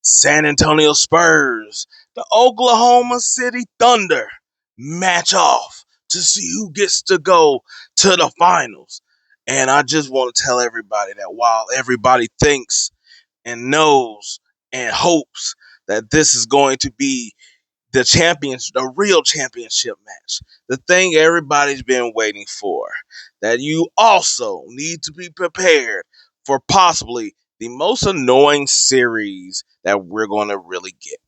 San Antonio Spurs, the Oklahoma City Thunder match off to see who gets to go to the finals. And I just want to tell everybody that while everybody thinks and knows and hopes that this is going to be the real championship match, the thing everybody's been waiting for, that you also need to be prepared for possibly the most annoying series that we're going to really get.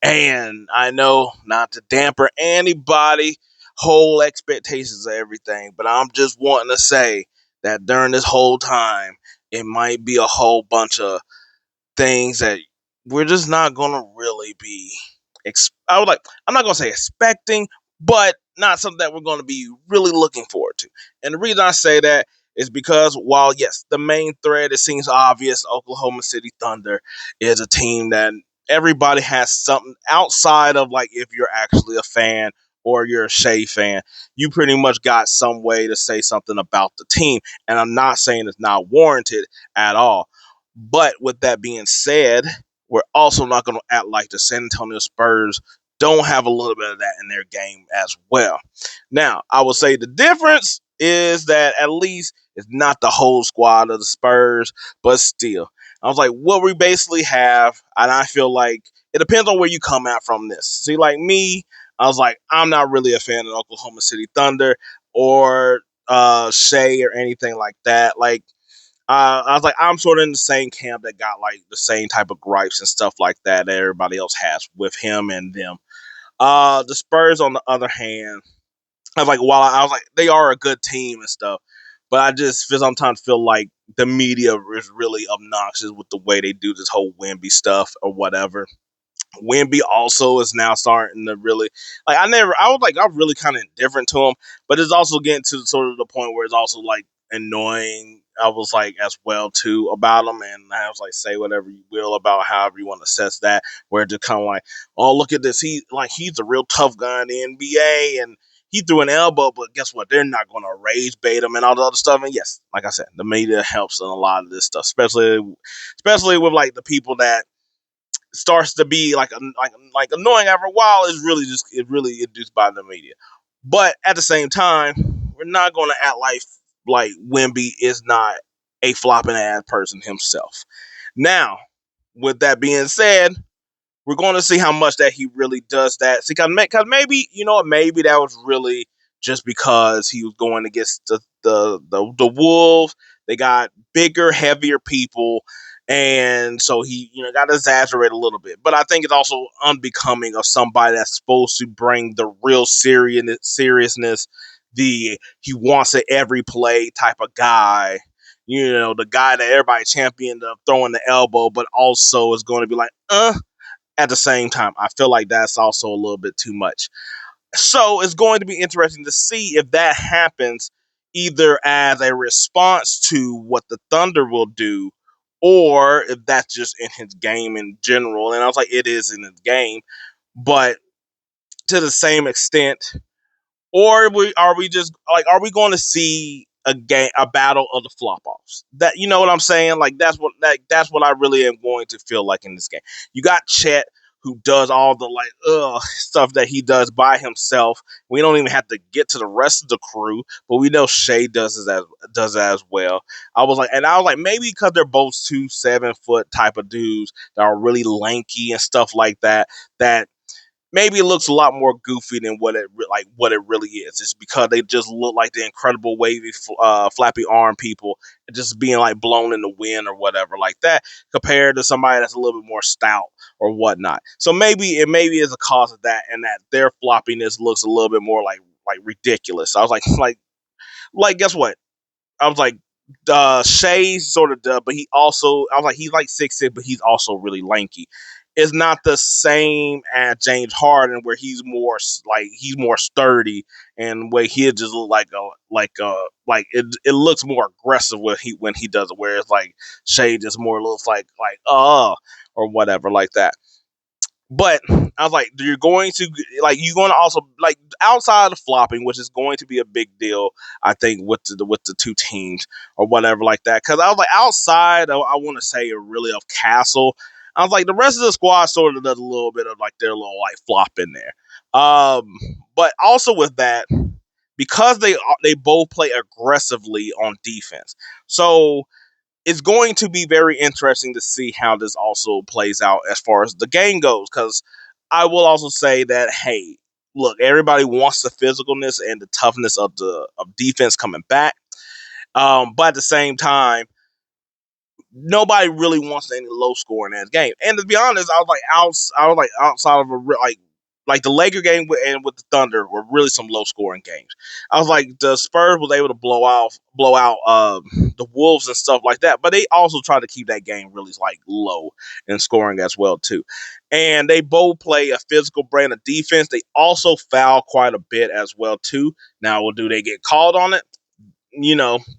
And I know not to damper anybody whole expectations of everything, but I'm just wanting to say that during this whole time, it might be a whole bunch of things that we're just not gonna really be. I'm not gonna say expecting, but not something that we're gonna be really looking forward to. And the reason I say that is because while yes, the main thread, it seems obvious, Oklahoma City Thunder is a team that everybody has something outside of, like, if you're actually a fan or you're a Shea fan, you pretty much got some way to say something about the team. And I'm not saying it's not warranted at all. But with that being said, we're also not going to act like the San Antonio Spurs don't have a little bit of that in their game as well. Now, I will say the difference is that at least it's not the whole squad of the Spurs, but still. I was like, what we basically have, and I feel like it depends on where you come at from this. See, like me, I was like, I'm not really a fan of Oklahoma City Thunder or Shea or anything like that. Like, I was like, I'm sort of in the same camp that got like the same type of gripes and stuff like that everybody else has with him and them. The Spurs, on the other hand, I was like, while I was like, they are a good team and stuff, but I just feel sometimes feel like the media is really obnoxious with the way they do this whole Wemby stuff or whatever. Wemby also is now starting to really, like, I was like, I'm really kind of indifferent to him, but it's also getting to sort of the point where it's also like annoying. I was like as well too about him, and I was like, say whatever you will about however you want to assess that. Where it's just kind of like, oh, look at this, he's a real tough guy in the NBA, and he threw an elbow, but guess what? They're not going to rage bait him and all the other stuff. And yes, like I said, the media helps in a lot of this stuff, especially with like the people that starts to be like annoying after a while. Is really just it really induced by the media. But at the same time, we're not going to act like Wemby is not a flopping ass person himself. Now, with that being said, we're going to see how much that he really does that. See, because maybe, you know what, maybe that was really just because he was going against the Wolves. They got bigger, heavier people, and so he, got to exaggerate a little bit. But I think it's also unbecoming of somebody that's supposed to bring the real seriousness, the he wants it every play type of guy. The guy that everybody championed of throwing the elbow, but also is going to be like, at the same time, I feel like that's also a little bit too much. So it's going to be interesting to see if that happens either as a response to what the Thunder will do, or if that's just in his game in general. And I was like, it is in his game, but to the same extent, or are we going to see a battle of the flop offs? That, you know what I'm saying? Like that's what I really am going to feel like in this game. You got Chet, who does all the stuff that he does by himself. We don't even have to get to the rest of the crew, but we know Shea does that as well. I was like, maybe because they're both 2 7-foot type of dudes that are really lanky and stuff like that. That maybe it looks a lot more goofy than what it really is. It's because they just look like the incredible wavy, flappy arm people, just being like blown in the wind or whatever like that, compared to somebody that's a little bit more stout or whatnot. So maybe is a cause of that, and that their floppiness looks a little bit more like ridiculous. I was like guess what? I was like, Shay's sort of but I was like, he's like 6'6", but he's also really lanky. It's not the same as James Harden, where he's more sturdy, and where he just look it looks more aggressive when he does it. Whereas like Shay just more looks or whatever like that. But I was like, you're going to also, like, outside of flopping, which is going to be a big deal, I think, with the two teams or whatever like that. Because I was like, outside of, I want to say, really, of Castle, I was like, the rest of the squad sort of does a little bit of like their little like flop in there. But also with that, because they both play aggressively on defense, so it's going to be very interesting to see how this also plays out as far as the game goes. Because I will also say that, hey, look, everybody wants the physicalness and the toughness of the of defense coming back. But at the same time, nobody really wants any low scoring ass game. And to be honest, I was like outside of like the Laker game and with the Thunder were really some low scoring games. I was like the Spurs was able to blow out the Wolves and stuff like that, but they also tried to keep that game really like low in scoring as well too. And they both play a physical brand of defense. They also foul quite a bit as well too. Now, well, do they get called on it?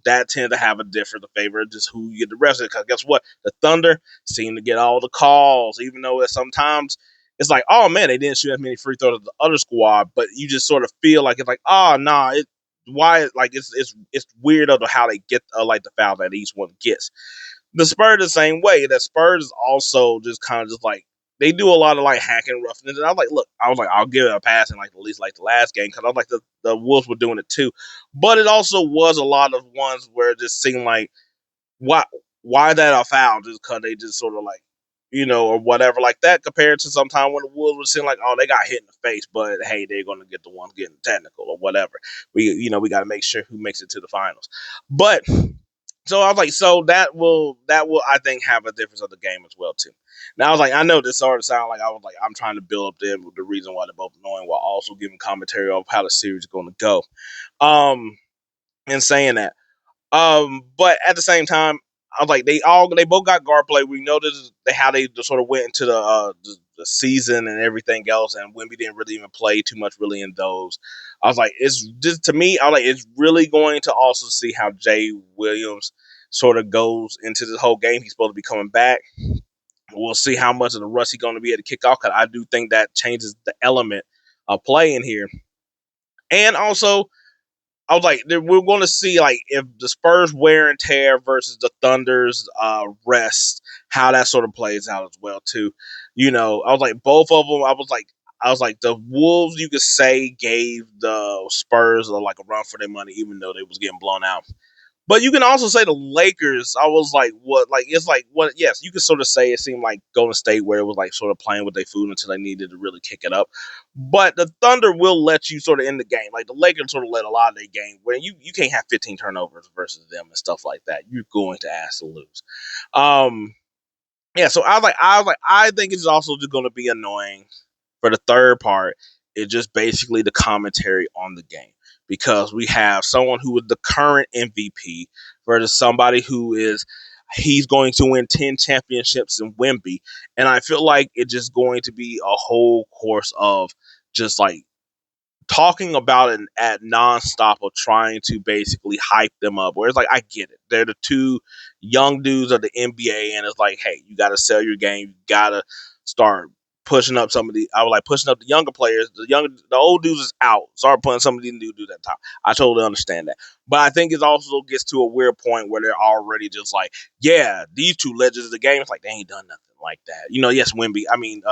That tend to have a different favor just who you get the rest of it. Because guess what? The Thunder seem to get all the calls, even though sometimes it's like, oh man, they didn't shoot as many free throws as the other squad, but you just sort of feel like it's like, oh nah, it's weird of how they get like the foul that each one gets. The Spurs the same way. The Spurs is also just kind of just like they do a lot of like hacking roughness. And I was like, look, I was like, I'll give it a pass in like at least like the last game because I was like the Wolves were doing it too. But it also was a lot of ones where it just seemed like why why that a foul just because they just sort of like or whatever like that compared to sometime when the Wolves would seem like, oh, they got hit in the face, but hey, they're gonna get the ones getting technical or whatever. We got to make sure who makes it to the finals. But so I was like, so that will I think have a difference of the game as well too. Now I was like, I know this sort of sound like I was like I'm trying to build up the reason why they're both annoying while also giving commentary of how the series is going to go. And saying that, but at the same time, I was like, they both got guard play. We know this is how they just sort of went into the season and everything else, and Wemby didn't really even play too much really in those. I was like, it's just to me, I was like, it's really going to also see how Jay Williams sort of goes into this whole game. He's supposed to be coming back. We'll see how much of the rust he's going to be able to kick off because I do think that changes the element of play in here. And also, I was like, we're going to see like if the Spurs wear and tear versus the Thunder's rest, how that sort of plays out as well too. I was like both of them. I was like the Wolves. You could say gave the Spurs like a run for their money, even though they was getting blown out. But you can also say the Lakers. I was like, what? Like, it's like, what? Yes, you could sort of say it seemed like Golden State, where it was like sort of playing with their food until they needed to really kick it up. But the Thunder will let you sort of end the game. Like the Lakers sort of let a lot of their game where you can't have 15 turnovers versus them and stuff like that. You're going to ask to lose. Um, yeah, so I think it's also just going to be annoying for the third part. It's just basically the commentary on the game because we have someone who is the current MVP versus somebody who is he's going to win 10 championships in Wemby, and I feel like it's just going to be a whole course of just like talking about it at nonstop of trying to basically hype them up. Where it's like, I get it. They're the two young dudes of the NBA, and it's like, hey, you got to sell your game. You got to start pushing up some of the. I was like pushing up the younger players. The old dudes is out. Start putting some of these new dudes at top. I totally understand that, but I think it also gets to a weird point where they're already just like, yeah, these two legends of the game. It's like they ain't done nothing like that. Yes, Wemby. I mean,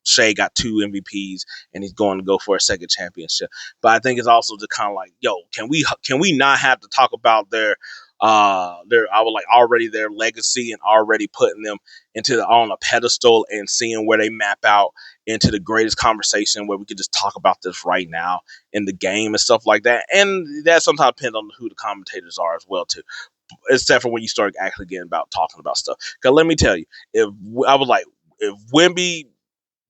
Shea got 2 MVPs, and he's going to go for a second championship. But I think it's also just kind of like, yo, can we not have to talk about their I would like already their legacy and already putting them on a pedestal and seeing where they map out into the greatest conversation where we could just talk about this right now in the game and stuff like that. And that sometimes depends on who the commentators are as well too. Except for when you start actually getting about talking about stuff. Because let me tell you, if I was like, if Wemby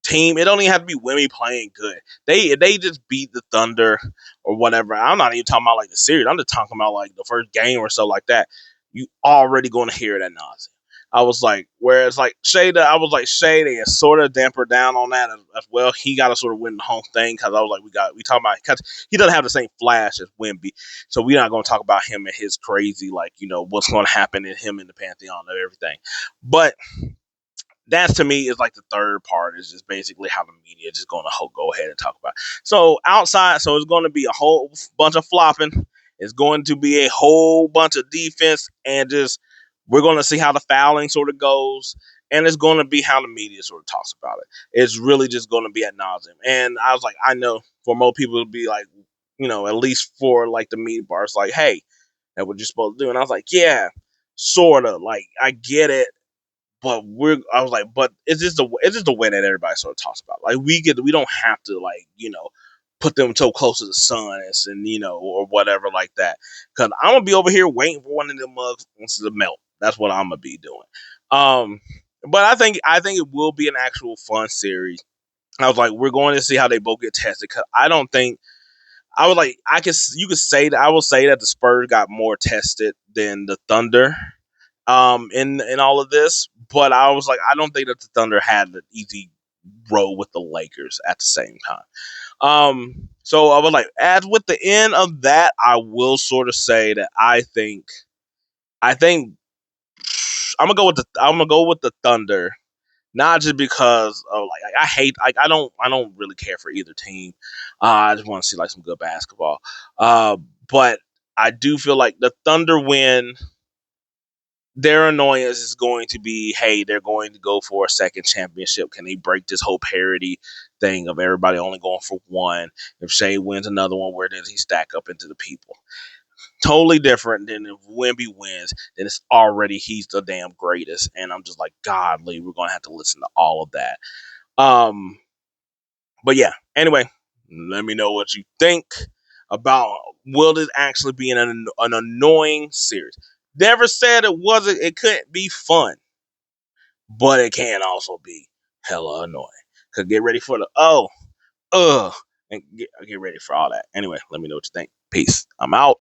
team. It don't even have to be Wemby playing good. They just beat the Thunder or whatever. I'm not even talking about like the series. I'm just talking about like the first game or so like that. You already going to hear that nonsense. I was like, whereas like I was like Shea, they sort of damper down on that as well. He got to sort of win the home thing because I was like, we talking about because he doesn't have the same flash as Wemby, so we're not going to talk about him and his crazy like what's going to happen in him in the pantheon of everything. But that's to me is like the third part is just basically how the media is just going to go ahead and talk about. So outside, so it's going to be a whole bunch of flopping. It's going to be a whole bunch of defense and just we're going to see how the fouling sort of goes. and it's going to be how the media sort of talks about it. It's really just going to be ad nauseum. And I was like, I know for most people it'll be like, at least for like the media bars, like, hey, that's what you're supposed to do. And I was like, yeah, sort of. Like, I get it, but I was like, but it's just the way that everybody sort of talks about. Like, we don't have to, like, put them so close to the sun and or whatever like that. Because I'm gonna be over here waiting for one of them mugs to melt. That's what I'm gonna be doing. Um, but I think it will be an actual fun series. I was like, we're going to see how they both get tested. Because I don't think I was like, you could say that I will say that the Spurs got more tested than the Thunder in all of this, but I was like, I don't think that the Thunder had an easy road with the Lakers at the same time. So I was like, as with the end of that, I will sort of say that I think I'm gonna go with the Thunder, not just because of like I hate like I don't really care for either team. I just want to see like some good basketball. But I do feel like the Thunder win, their annoyance is going to be, hey, they're going to go for a second championship. Can they break this whole parity thing of everybody only going for one? If Shea wins another one, where does he stack up into the people? Totally different than if Wemby wins, then it's already he's the damn greatest. And I'm just like, godly, we're gonna have to listen to all of that. Um, but yeah, anyway, let me know what you think about will this actually be an annoying series. Never said it couldn't be fun, but it can also be hella annoying. Cause get ready for the and get ready for all that. Anyway, let me know what you think. Peace. I'm out.